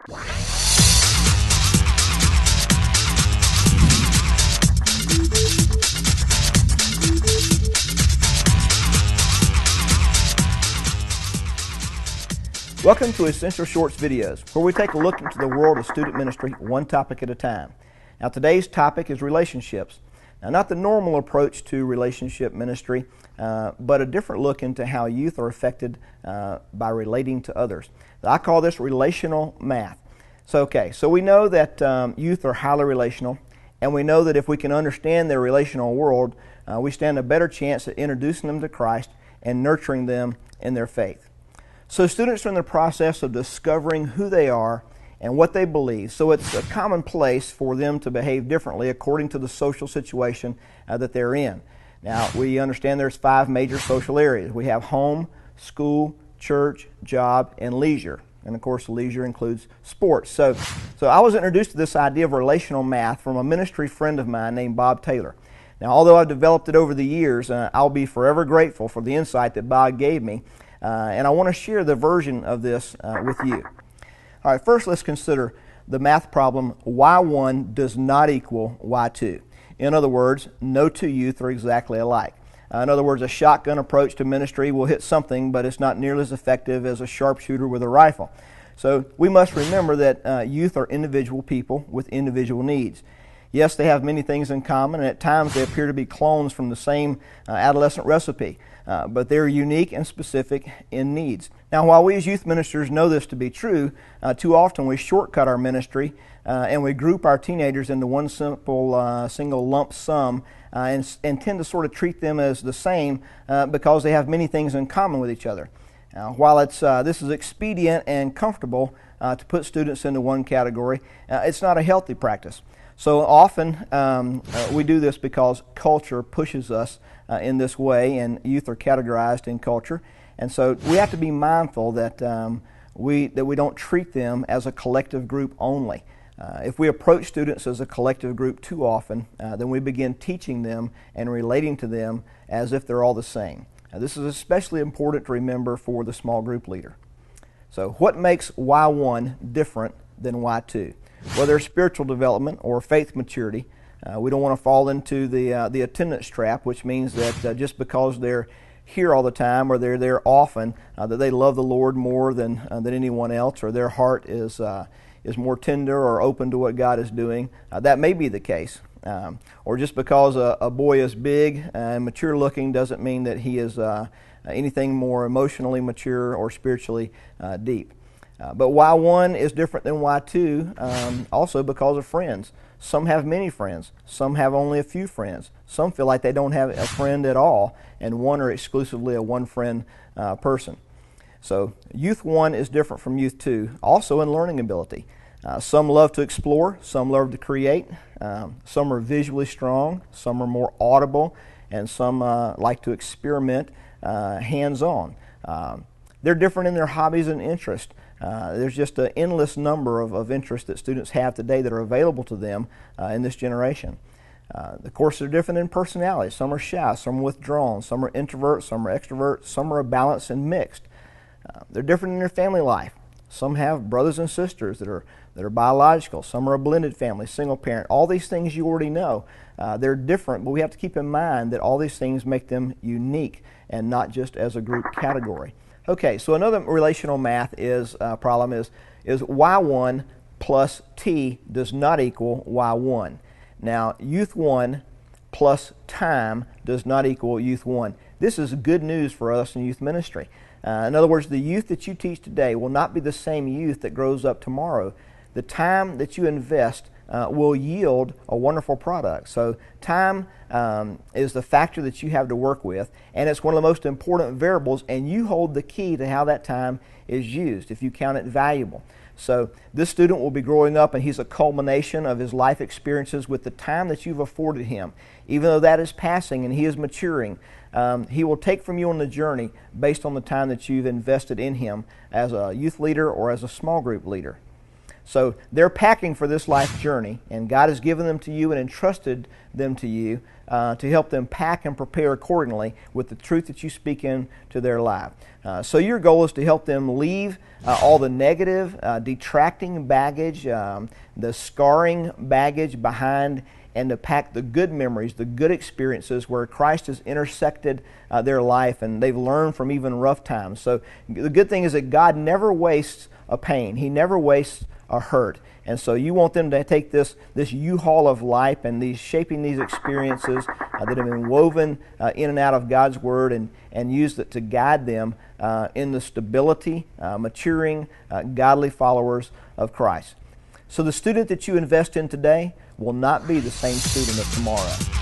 Welcome to Essential Shorts videos, where we take a look into the world of student ministry one topic at a time. Now today's topic is relationships. Now not the normal approach to relationship ministry, but a different look into how youth are affected by relating to others. I call this relational math. So we know that youth are highly relational, and we know that if we can understand their relational world, we stand a better chance at introducing them to Christ and nurturing them in their faith. So students are in the process of discovering who they are and what they believe. So it's a commonplace for them to behave differently according to the social situation that they're in. Now, we understand there's 5 major social areas. We have home, school, church, job, and leisure. And of course, leisure includes sports. So I was introduced to this idea of relational math from a ministry friend of mine named Bob Taylor. Now, although I've developed it over the years, I'll be forever grateful for the insight that Bob gave me. And I want to share the version of this with you. All right, first let's consider the math problem, Y1 does not equal Y2. In other words, no two youth are exactly alike. In other words, a shotgun approach to ministry will hit something, but it's not nearly as effective as a sharpshooter with a rifle. So we must remember that youth are individual people with individual needs. Yes, they have many things in common, and at times they appear to be clones from the same adolescent recipe, but they're unique and specific in needs. Now, while we as youth ministers know this to be true, too often we shortcut our ministry and we group our teenagers into one single lump sum and tend to sort of treat them as the same because they have many things in common with each other. While this is expedient and comfortable to put students into one category, it's not a healthy practice. So often we do this because culture pushes us in this way, and youth are categorized in culture. And so we have to be mindful that we don't treat them as a collective group only. If we approach students as a collective group too often, then we begin teaching them and relating to them as if they're all the same. Now, this is especially important to remember for the small group leader. So what makes Y1 different than Y2? Whether it's spiritual development or faith maturity, we don't want to fall into the attendance trap, which means that just because they're here all the time or they're there often, that they love the Lord more than anyone else, or their heart is more tender or open to what God is doing. That may be the case. Or just because a boy is big and mature looking doesn't mean that he is anything more emotionally mature or spiritually deep. But Y1 is different than Y2 also because of friends. Some have many friends. Some have only a few friends. Some feel like they don't have a friend at all, and one are exclusively a one-friend person. So Youth 1 is different from Youth 2, also in learning ability. Some love to explore, some love to create, some are visually strong, some are more audible, and some like to experiment hands-on. They're different in their hobbies and interests. There's just an endless number of interests that students have today that are available to them in this generation. Of course, they're different in personality. Some are shy, some are withdrawn, some are introverts, some are extroverts, some are balanced and mixed. They're different in their family life. Some have brothers and sisters that are biological. Some are a blended family, single parent. All these things you already know. They're different, but we have to keep in mind that all these things make them unique and not just as a group category. Okay, so another relational math problem is Y1 plus T does not equal Y1. Now, Youth 1 plus time does not equal Youth 1. This is good news for us in youth ministry. In other words, the youth that you teach today will not be the same youth that grows up tomorrow. The time that you invest will yield a wonderful product. So time is the factor that you have to work with, and it's one of the most important variables, and you hold the key to how that time is used if you count it valuable. So this student will be growing up, and he's a culmination of his life experiences with the time that you've afforded him. Even though that is passing and he is maturing, he will take from you on the journey based on the time that you've invested in him as a youth leader or as a small group leader. So they're packing for this life journey, and God has given them to you and entrusted them to you to help them pack and prepare accordingly with the truth that you speak into their life. So your goal is to help them leave all the negative, detracting baggage, the scarring baggage behind, and to pack the good memories, the good experiences where Christ has intersected their life and they've learned from even rough times. So the good thing is that God never wastes a pain. He never wastes a hurt. And so you want them to take this U-Haul of life and shaping these experiences that have been woven in and out of God's Word and use it to guide them in the stability, maturing, godly followers of Christ. So the student that you invest in today will not be the same student of tomorrow.